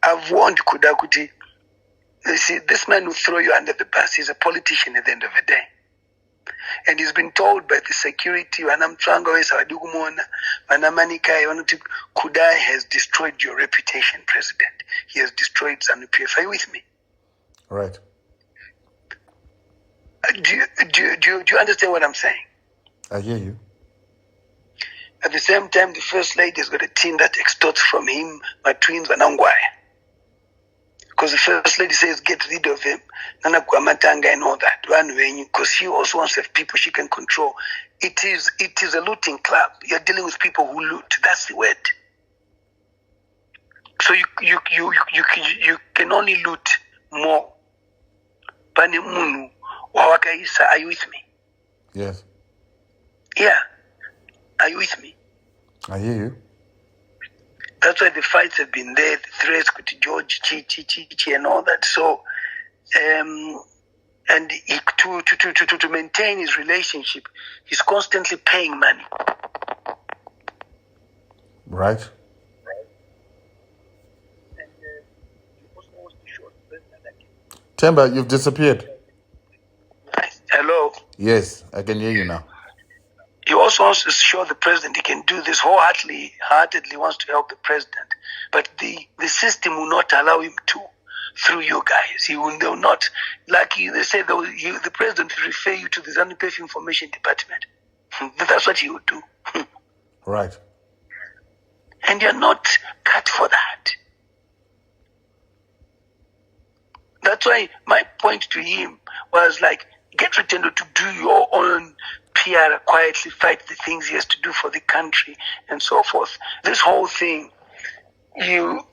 I've warned Kuda kuti, you see, this man will throw you under the bus. He's a politician at the end of the day. And he's been told by the security, Kuda has destroyed your reputation, President. He has destroyed ZANU-PF. Are you with me? Right. Do you understand what I'm saying? I hear you. At the same time, the First Lady has got a team that extorts from him, my twins, Mnangagwa. Because the First Lady says, get rid of him, Nana Kwamatanga and all that. Because she also wants to have people she can control. It is a looting club. You're dealing with people who loot. That's the word. So you can only loot more. Pani munu wawakaisa. Are you with me? Yes. Yeah. Are you with me? I hear you. That's why the fights have been there, the threats to George, Chi, and all that. So, and he, to maintain his relationship, he's constantly paying money. Right. And he also wants to show the president that Temba, you've disappeared. Hello? Yes, I can hear you now. He also wants to show the president he can do this wholeheartedly wants to help the president. But the system will not allow him to, through you guys. They will not. Like they say, the president will refer you to the ZANU-PF Information Department. That's what he would do. Right. And you're not cut for that. That's why my point to him was like, get Rutendo to do your own PR, quietly fight the things he has to do for the country and so forth. This whole thing, they'll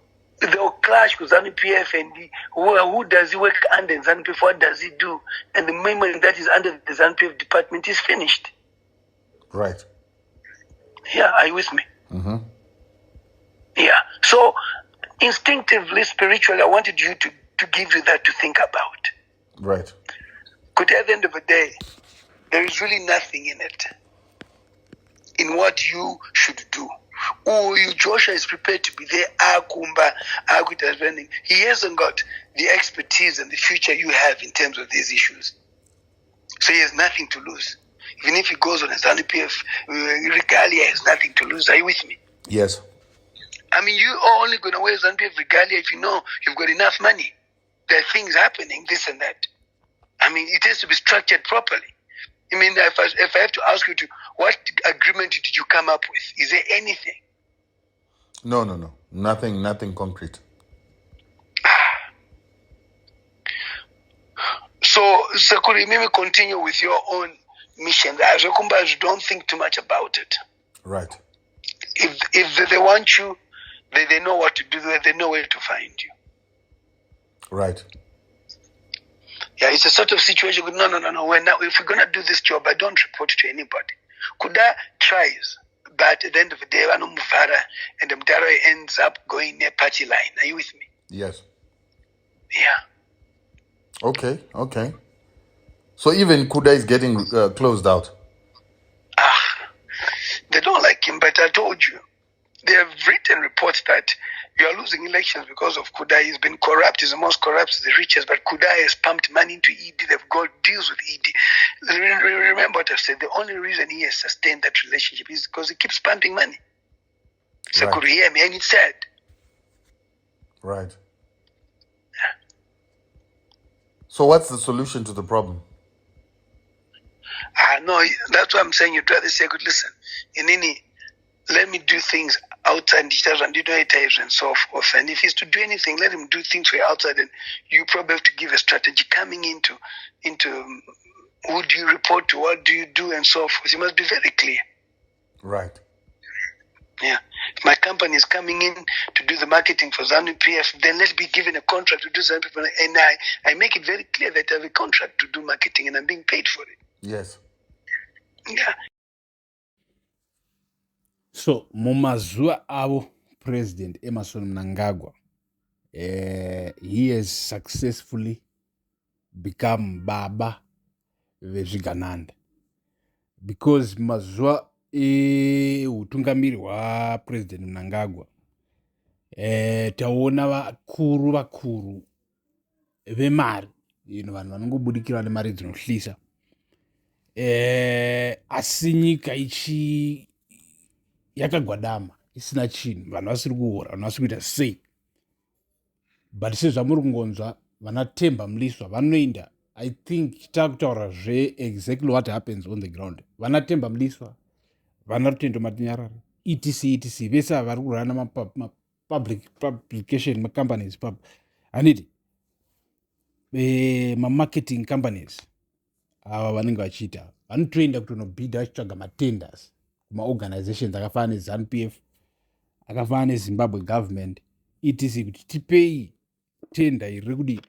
clash with ZANU-PF and who does he work under ZANU-PF, what does he do? And the moment that is under the ZANU-PF department is finished. Right. Yeah, are you with me? Mm-hmm. Yeah. So instinctively, spiritually, I wanted you to give you that to think about. Right. Because at the end of the day, there is really nothing in it, in what you should do. Joshua is prepared to be there. He hasn't got the expertise and the future you have in terms of these issues. So he has nothing to lose. Even if he goes on a ZANU-PF regalia, he has nothing to lose. Are you with me? Yes. I mean, you are only going to wear ZANU-PF regalia if you know you've got enough money. There are things happening, this and that. I mean, it has to be structured properly. I mean, if I have to ask you what agreement did you come up with? Is there anything? No. Nothing concrete. So Sakuri, maybe continue with your own mission. Don't think too much about it. Right. If they want you, they know what to do. They know where to find you. Right. Yeah, it's a sort of situation. No. If we're gonna do this job, I don't report to anybody. Kuda tries, but at the end of the day, Muvara and the Mutara ends up going near party line. Are you with me? Yes. Yeah. Okay. So even Kuda is getting closed out. They don't like him, but I told you. They have written reports that you are losing elections because of Kuda. He's been corrupt. He's the most corrupt, the richest. But Kuda has pumped money into ED. They've got deals with ED. Remember what I said. The only reason he has sustained that relationship is because he keeps pumping money. So could you hear me? And it's sad. Right. Yeah. So what's the solution to the problem? No, that's what I'm saying. You'd rather say, good, listen, Inini, let me do things outside and so forth. And if he's to do anything, let him do things for you outside. And you probably have to give a strategy coming into who do you report to, what do you do, and so forth. You must be very clear. Right. Yeah. If my company is coming in to do the marketing for ZANU-PF, then let's be given a contract to do ZANU-PF. And I make it very clear that I have a contract to do marketing and I'm being paid for it. Yes. Yeah. So, mumazuwa avo President Emmerson Mnangagwa, he has successfully become Baba vezvigananda. Because mazuwa utungamiri wa President Mnangagwa, taona vakuru vemari, vanhu vanongobudikira nemari dzinohlisa, asi nyika yakagwadama isina chinhu, vanhu vasiri kuhora, vanhu vasiri kuita sei. But sezvamuri kungonzwa vana Temba Mliswa vanoenda, I think takutaura exactly what happens on the ground. Vana Temba Mliswa, vana Rutendo Matinyarara, etc vese vari kurana publication companies, haniti marketing companies ava vanenge vachiita, vanotoenda kutonobhidha vachitsvaga matenders kumaorganizations akafanana neZANU-PF, akafanana neZimbabwe government, etc kuti tipei tenda iri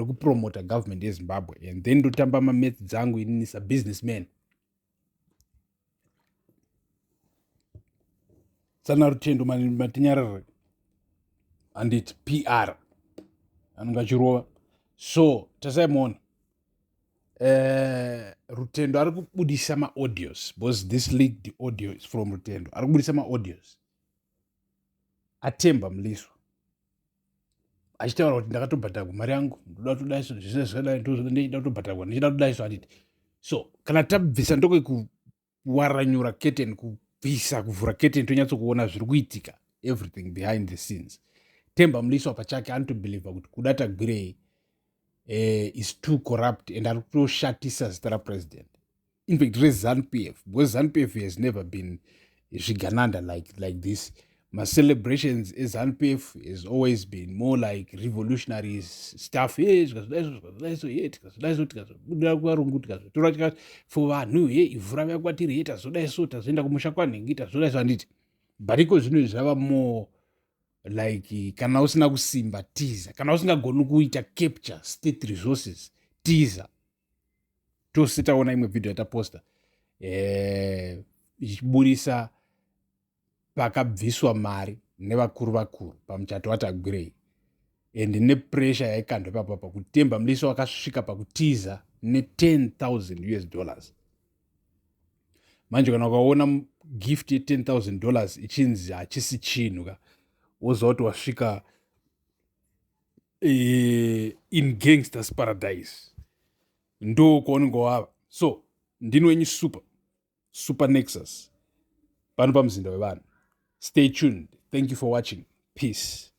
kupromota government yeZimbabwe, and then ndotamba mametsi dzangu inini sabusinessman. Sana Rutendo Matinyarara handiti PR anonga chirova. So tasaimona Rutendo ari kubudisa maaudios, because this leaked audios from Rutendo, ari kubudisa maaudios aTemba Mliswa achitaura kuti ndakatobhadharwa mari yangu, ndoda kutodaiso zvese zvakadai, ndoda kutobhadharwa, ndichida kutodaiso handiti. So kana tabvisa ndokwekuwaranyura curtain, kubvisa kuvhura curtain, tonyatsokuona zviri kuitika, everything behind the scenes. Temba Mliswa pachake anotobhilivha kuti Kuda Tagwirei is too corrupt and ari kutoshatisa zita rapresident. In fact, reZANU-PF, because ZANU-PF has never been zvigananda like this. My celebrations as ZANU-PF has always been more like revolutionary stuff. For vanhu ivhura vyakwatiri tazodaiso tazoenda kumusha kwanhingi tazodaiso handiti. But iko zvinhu zvava more like kana usina kusimba teaser, kana usingagoni kuita capture state resources teaser. Tose taona imwe video yataposta ichibudisa pakabviswa mari nevakuru pamuchato waTagwirei, and nepressure yaikandwa papapa kuti Temba Mliswa wakasvika pakutiza $10,000. Manje kana ukaona gift $10,000 ichinzi hachisi chinhu ka, woziva kuti wasvika in gangsters paradise, ndo kwaunenge wava. So ndini wenyu super Nexus pano pamuzinda wevanhu. Stay tuned. Thank you for watching. Peace.